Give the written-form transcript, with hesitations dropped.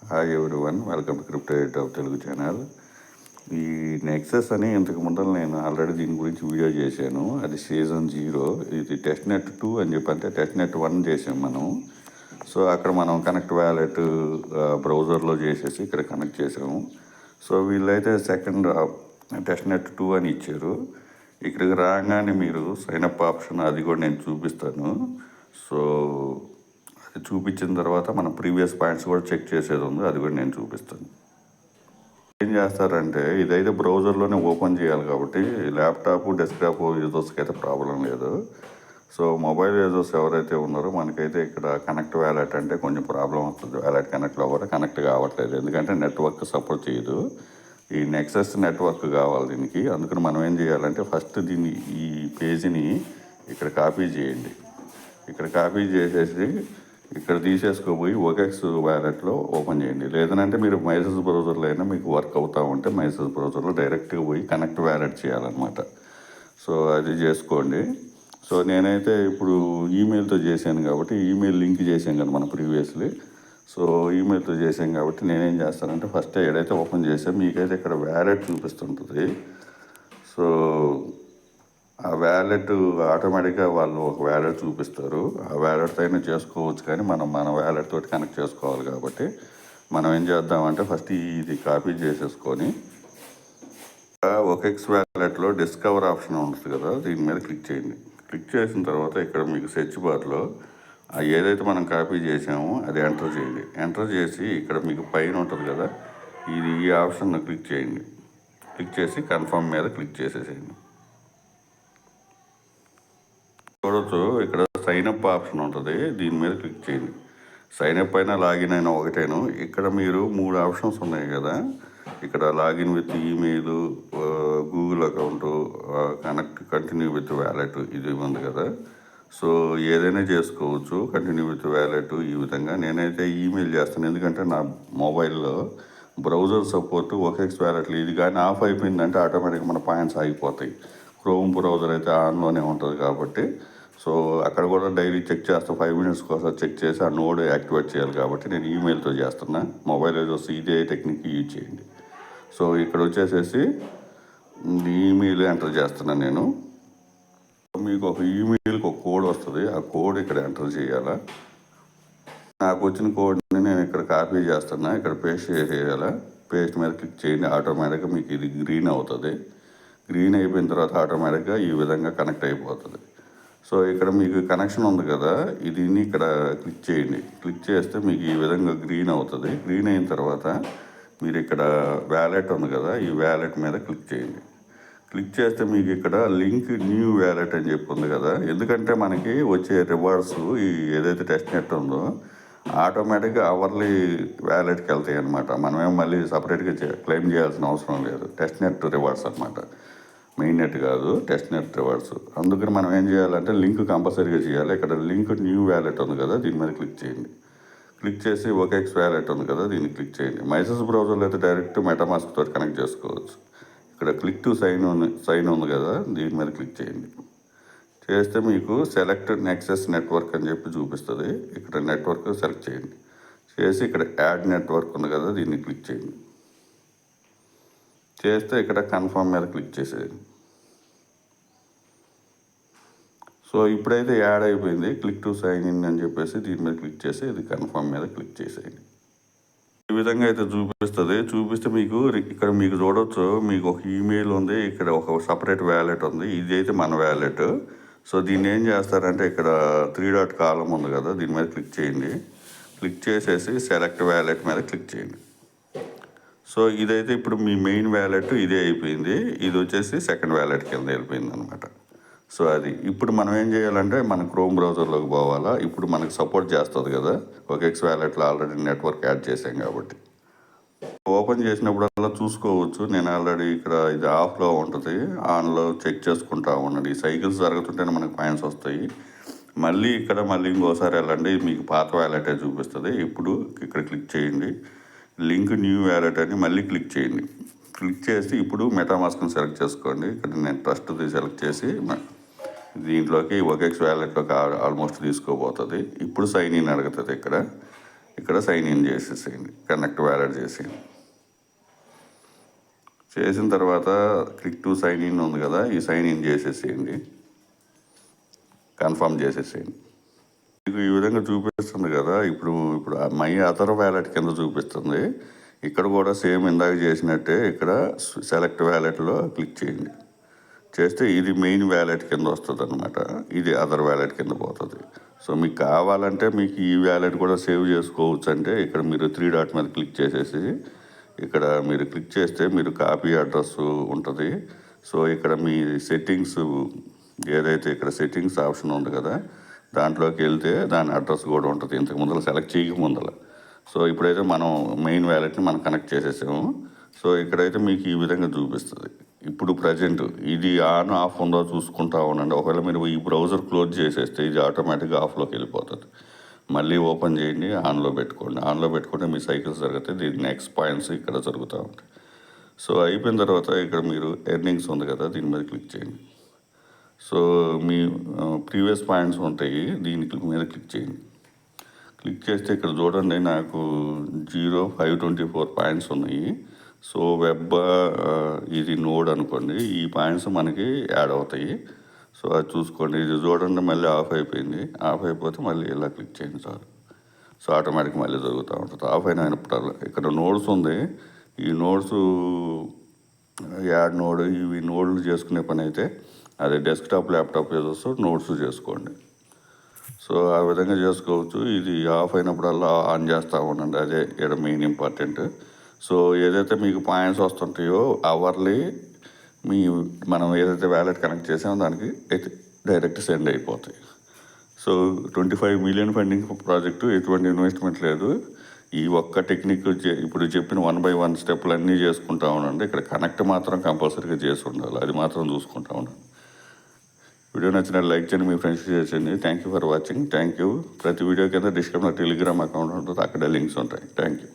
Hi everyone, welcome to crypto edit of Telugu channel. ఈ Nexus అని ఇంతకు ముందర నేను ఆల్రెడీ దీని గురించి వీడియో చేశాను. అది సీజన్ 0. ఇది టెస్ట్ నెట్ 2 అని చెప్పి, అంటే టెస్ట్ నెట్ 1 చేసాం మనం. సో అక్కడ మనం కనెక్ట్ వ్యాలెట్ బ్రౌజర్లో చేసేసి ఇక్కడ కనెక్ట్ చేసాము. సో వీళ్ళైతే సెకండ్ టెస్ట్ నెట్ 2 అని ఇచ్చారు. ఇక్కడికి రాగానే మీరు సైనప్ ఆప్షన్ అది కూడా నేను చూపిస్తాను. సో చూపించిన తర్వాత మన ప్రీవియస్ పాయింట్స్ కూడా చెక్ చేసేది ఉంది, అది కూడా నేను చూపిస్తాను. ఏం చేస్తారంటే ఇదైతే బ్రౌజర్లోనే ఓపెన్ చేయాలి కాబట్టి ల్యాప్టాప్ డెస్క్టాప్ యూజర్స్కి అయితే ప్రాబ్లం లేదు. సో మొబైల్ యూజర్స్ ఎవరైతే ఉన్నారో మనకైతే ఇక్కడ కనెక్ట్ వ్యాలెట్ అంటే కొంచెం ప్రాబ్లం వస్తుంది. వ్యాలెట్ కనెక్ట్లో కూడా కనెక్ట్ కావట్లేదు, ఎందుకంటే నెట్వర్క్ సపోర్ట్ చేయదు. ఈ నెక్సస్ నెట్వర్క్ కావాలి దీనికి. అందుకని మనం ఏం చేయాలంటే ఫస్ట్ దీన్ని ఈ పేజీని ఇక్కడ కాపీ చేయండి. ఇక్కడ కాపీ చేసేసి ఇక్కడ తీసేసుకోపోయి ఓకెక్స్ వ్యాలెట్లో ఓపెన్ చేయండి. లేదనంటే మీరు మైసెస్ బ్రౌజర్లో అయినా మీకు వర్క్ అవుతూ ఉంటే మైసెస్ బ్రౌజర్లో డైరెక్ట్గా పోయి కనెక్ట్ వ్యాలెట్ చేయాలన్నమాట. సో అది చేసుకోండి. సో నేనైతే ఇప్పుడు ఈమెయిల్తో చేశాను కాబట్టి ఈమెయిల్ లింక్ చేశాను కదా మనం ప్రీవియస్లీ. సో ఈమెయిల్తో చేశాం కాబట్టి నేనేం చేస్తానంటే ఫస్ట్ ఏదైతే ఓపెన్ చేసాం మీకైతే ఇక్కడ వ్యాలెట్ చూపిస్తుంటుంది. సో ఆ వ్యాలెట్ ఆటోమేటిక్గా వాళ్ళు ఒక వ్యాలెట్ చూపిస్తారు. ఆ వ్యాలెట్తో అయినా చేసుకోవచ్చు, కానీ మన వ్యాలెట్ తోటి కనెక్ట్ చేసుకోవాలి కాబట్టి మనం ఏం చేద్దామంటే ఫస్ట్ ఇది కాపీ చేసేసుకొని OKX వ్యాలెట్లో డిస్కవర్ ఆప్షన్ ఉంటుంది కదా, దీని మీద క్లిక్ చేయండి. క్లిక్ చేసిన తర్వాత ఇక్కడ మీకు సెర్చ్ బార్లో ఏదైతే మనం కాపీ చేసామో అది ఎంటర్ చేయండి. ఎంటర్ చేసి ఇక్కడ మీకు పైన ఉంటుంది కదా, ఈ ఆప్షన్ క్లిక్ చేయండి. క్లిక్ చేసి కన్ఫర్మ్ మీద క్లిక్ చేసేసేయండి. చూడవచ్చు ఇక్కడ సైనప్ ఆప్షన్ ఉంటుంది, దీని మీద క్లిక్ చేయండి. సైనప్ అయినా లాగిన్ అయినా ఒకటేను. ఇక్కడ మీరు 3 ఆప్షన్స్ ఉన్నాయి కదా, ఇక్కడ login with email, Google account, continue with wallet ఇది ఉంది కదా. సో ఏదైనా చేసుకోవచ్చు కంటిన్యూ విత్ వ్యాలెట్ ఈ విధంగా. నేనైతే ఈమెయిల్ చేస్తాను, ఎందుకంటే నా మొబైల్లో బ్రౌజర్ సపోర్ట్ OKX వ్యాలెట్లు ఇది కానీ ఆఫ్ అయిపోయిందంటే ఆటోమేటిక్గా మన పాయింట్స్ ఆగిపోతాయి. క్రోమ్ బ్రౌజర్ అయితే ఆన్లోనే ఉంటుంది కాబట్టి సో అక్కడ కూడా డైలీ చెక్ చేస్తా, 5 మినిట్స్కి ఒకసారి చెక్ చేసి ఆ నోడ్ యాక్టివేట్ చేయాలి కాబట్టి నేను ఈమెయిల్తో చేస్తున్నా. మొబైల్ యూజర్స్ ఇదే టెక్నిక్ యూజ్ చేయండి. సో ఇక్కడ వచ్చేసేసి ఈమెయిల్ ఎంటర్ చేస్తున్నాను నేను. మీకు ఒక ఈమెయిల్కి ఒక కోడ్ వస్తుంది, ఆ కోడ్ ఇక్కడ ఎంటర్ చేయాలా. నాకు వచ్చిన కోడ్ని నేను ఇక్కడ కాపీ చేస్తున్నా, ఇక్కడ పేస్ట్ చేసేయాలా. పేస్ట్ మీద క్లిక్ చేయండి, ఆటోమేటిక్గా మీకు ఇది గ్రీన్ అవుతుంది. గ్రీన్ అయిపోయిన తర్వాత ఆటోమేటిక్గా ఈ విధంగా కనెక్ట్ అయిపోతుంది. సో ఇక్కడ మీకు కనెక్షన్ ఉంది కదా, దీన్ని ఇక్కడ క్లిక్ చేయండి. క్లిక్ చేస్తే మీకు ఈ విధంగా గ్రీన్ అవుతుంది. గ్రీన్ అయిన తర్వాత మీరు ఇక్కడ వ్యాలెట్ ఉంది కదా, ఈ వ్యాలెట్ మీద క్లిక్ చేయండి. క్లిక్ చేస్తే మీకు ఇక్కడ లింక్ న్యూ వ్యాలెట్ అని చెప్పి ఉంది కదా, ఎందుకంటే మనకి వచ్చే రివార్డ్స్ ఈ ఏదైతే టెస్ట్ నెట్ ఉందో ఆటోమేటిక్గా అవర్లీ వ్యాలెట్కి వెళ్తాయి అనమాట. మనమేం మళ్ళీ సపరేట్గా క్లెయిమ్ చేయాల్సిన అవసరం లేదు. టెస్ట్ నెట్ రివార్డ్స్ అనమాట, మెయిన్ నెట్ కాదు, టెస్ట్ నెట్ రివార్డ్స్. అందుకని మనం ఏం చేయాలంటే లింక్ కంపల్సరీగా చేయాలి. ఇక్కడ లింక్ న్యూ వ్యాలెట్ ఉంది కదా, దీని మీద క్లిక్ చేయండి. క్లిక్ చేసి OKX వ్యాలెట్ ఉంది కదా, దీన్ని క్లిక్ చేయండి. మైసెస్ బ్రౌజర్లో అయితే డైరెక్ట్ మెటామాస్క్ తోటి కనెక్ట్ చేసుకోవచ్చు. ఇక్కడ క్లిక్ టు సైన్ ఉంది కదా, దీని మీద క్లిక్ చేయండి. చేస్తే మీకు సెలెక్ట్ నెక్సస్ నెట్వర్క్ అని చెప్పి చూపిస్తుంది. ఇక్కడ నెట్వర్క్ సెలెక్ట్ చేయండి. చేసి ఇక్కడ యాడ్ నెట్వర్క్ ఉంది కదా, దీన్ని క్లిక్ చేయండి. చేస్తే ఇక్కడ కన్ఫర్మ్ మీద క్లిక్ చేసేయండి. సో ఇప్పుడైతే యాడ్ అయిపోయింది. క్లిక్ టు సైన్ ఇన్ అని చెప్పేసి దీని మీద క్లిక్ చేసి ఇది కన్ఫర్మ్ మీద క్లిక్ చేసేయండి. ఈ విధంగా అయితే చూపిస్తుంది. చూపిస్తే మీకు ఇక్కడ మీకు చూడవచ్చు, మీకు ఒక ఈమెయిల్ ఉంది, ఇక్కడ ఒక సపరేట్ వ్యాలెట్ ఉంది, ఇది అయితే మన వ్యాలెట్. సో దీన్ని ఏం చేస్తారంటే ఇక్కడ 3 డాట్ కాలం ఉంది కదా, దీని మీద క్లిక్ చేయండి. క్లిక్ చేసేసి సెలెక్ట్ వ్యాలెట్ మీద క్లిక్ చేయండి. సో ఇదైతే ఇప్పుడు మీ మెయిన్ వ్యాలెట్ ఇదే అయిపోయింది. ఇది వచ్చేసి సెకండ్ వ్యాలెట్ కింద వెళ్ళిపోయింది అనమాట. సో అది ఇప్పుడు మనం ఏం చేయాలంటే మన క్రోమ్ బ్రౌజర్లోకి పోవాలా. ఇప్పుడు మనకు సపోర్ట్ చేస్తుంది కదా, OKX వ్యాలెట్లో ఆల్రెడీ నెట్వర్క్ యాడ్ చేసాం కాబట్టి. ఓపెన్ చేసినప్పుడల్లా చూసుకోవచ్చు, నేను ఆల్రెడీ ఇక్కడ ఇది ఆఫ్లో ఉంటుంది, ఆన్లో చెక్ చేసుకుంటా ఉండండి. ఈ సైకిల్స్ జరుగుతుంటేనే మనకు పాయింట్స్ వస్తాయి. మళ్ళీ ఇంకోసారి వెళ్ళండి, మీకు పాత వ్యాలెటే చూపిస్తుంది. ఇప్పుడు ఇక్కడ క్లిక్ చేయండి, లింక్ న్యూ వ్యాలెట్ అని మళ్ళీ క్లిక్ చేయండి. క్లిక్ చేసి ఇప్పుడు మెటామాస్క్ని సెలెక్ట్ చేసుకోండి. ఇక్కడ నేను ట్రస్ట్ది సెలెక్ట్ చేసి దీంట్లోకి OKX వ్యాలెట్లోకి ఆల్మోస్ట్ తీసుకోబోతుంది. ఇప్పుడు సైన్ ఇన్ అడుగుతుంది. ఇక్కడ ఇక్కడ సైన్ ఇన్ చేసేసేయండి, కనెక్ట్ వ్యాలెట్ చేసేయండి. చేసిన తర్వాత క్లిక్ టు సైన్ ఇన్ ఉంది కదా, ఈ సైన్ ఇన్ చేసేసేయండి, కన్ఫర్మ్ చేసేసేయండి. మీకు ఈ విధంగా చూపిస్తుంది కదా, ఇప్పుడు మై అదర్ వ్యాలెట్ కింద చూపిస్తుంది. ఇక్కడ కూడా సేమ్ ఇందాక చేసినట్టే ఇక్కడ సెలెక్ట్ వ్యాలెట్లో క్లిక్ చేయండి. చేస్తే ఇది మెయిన్ వ్యాలెట్ కింద వస్తుంది అనమాట, ఇది అదర్ వ్యాలెట్ కింద పోతుంది. సో మీకు కావాలంటే మీకు ఈ వ్యాలెట్ కూడా సేవ్ చేసుకోవచ్చు. అంటే ఇక్కడ మీరు 3 డాట్ మీద క్లిక్ చేసేసి ఇక్కడ మీరు క్లిక్ చేస్తే మీరు కాపీ అడ్రస్ ఉంటుంది. సో ఇక్కడ మీ సెట్టింగ్స్ ఏదైతే ఇక్కడ సెట్టింగ్స్ ఆప్షన్ ఉంది కదా, దాంట్లోకి వెళ్తే దాని అడ్రస్ కూడా ఉంటుంది, ఇంతకు ముందర సెలెక్ట్ చేయక ముందర. సో ఇప్పుడైతే మనం మెయిన్ వ్యాలెట్ని మనం కనెక్ట్ చేసేసాము. సో ఇక్కడైతే మీకు ఈ విధంగా చూపిస్తుంది. ఇప్పుడు ప్రజెంట్ ఇది ఆన్ ఆఫ్ ఉందో చూసుకుంటా ఉండండి. ఒకవేళ మీరు ఈ బ్రౌజర్ క్లోజ్ చేసేస్తే ఇది ఆటోమేటిక్గా ఆఫ్లోకి వెళ్ళిపోతుంది. మళ్ళీ ఓపెన్ చేయండి, ఆన్లో పెట్టుకోండి. ఆన్లో పెట్టుకుంటే మీ సైకిల్స్ జరుగుతాయి, దీని నెక్స్ట్ పాయింట్స్ ఇక్కడ జరుగుతూ ఉంటాయి. సో అయిపోయిన తర్వాత ఇక్కడ మీరు ఎర్నింగ్స్ ఉంది కదా, దీని మీద క్లిక్ చేయండి. సో మీ ప్రీవియస్ పాయింట్స్ ఉంటాయి, దీని మీద క్లిక్ చేయండి. క్లిక్ చేస్తే ఇక్కడ చూడండి, నాకు 0.524 పాయింట్స్ ఉన్నాయి. సో వెబ్ ఇది నోడ్ అనుకోండి, ఈ పాయింట్స్ మనకి యాడ్ అవుతాయి. సో అది చూసుకోండి. ఇది చూడండి, మళ్ళీ ఆఫ్ అయిపోయింది. ఆఫ్ అయిపోతే మళ్ళీ ఇలా క్లిక్ చేయండి చాలు. సో ఆటోమేటిక్ మళ్ళీ జరుగుతూ ఉంటుంది. ఆఫ్ అయినప్పుడల్లా ఇక్కడ నోడ్స్ ఉంది, ఈ నోడ్స్ యాడ్ నోడ్, ఇవి నోడ్లు చేసుకునే పని అయితే అదే డెస్క్టాప్ ల్యాప్టాప్ యూజర్స్ నోట్స్ చేసుకోండి. సో ఆ విధంగా చేసుకోవచ్చు. ఇది ఆఫ్ అయినప్పుడల్లా ఆన్ చేస్తూ ఉండండి, అదే ఇక్కడ మెయిన్ ఇంపార్టెంట్. సో ఏదైతే మీకు పాయింట్స్ వస్తుంటాయో అవర్లీ మనం ఏదైతే వ్యాలెట్ కనెక్ట్ చేసామో దానికి డైరెక్ట్ సెండ్ అయిపోతాయి. సో 25 మిలియన్ ఫండింగ్ ప్రాజెక్టు, ఎటువంటి ఇన్వెస్ట్మెంట్ లేదు. ఈ ఒక్క టెక్నిక్ ఇప్పుడు చెప్పిన 1 by 1 స్టెప్లు అన్నీ చేసుకుంటా ఉండండి. ఇక్కడ కనెక్ట్ మాత్రం కంపల్సరీగా చేసి ఉండాలి, అది మాత్రం చూసుకుంటా ఉండండి. వీడియో నచ్చిన లైక్ చేయండి, మీ ఫ్రెండ్స్కి చేయండి. Thank you for watching. Thank you. ప్రతి వీడియో కింద డిస్క్రిప్షన్లో టెలిగ్రామ్ అకౌంట్ ఉంటుంది, అక్కడ లింక్స్ ఉంటాయి. Thank you.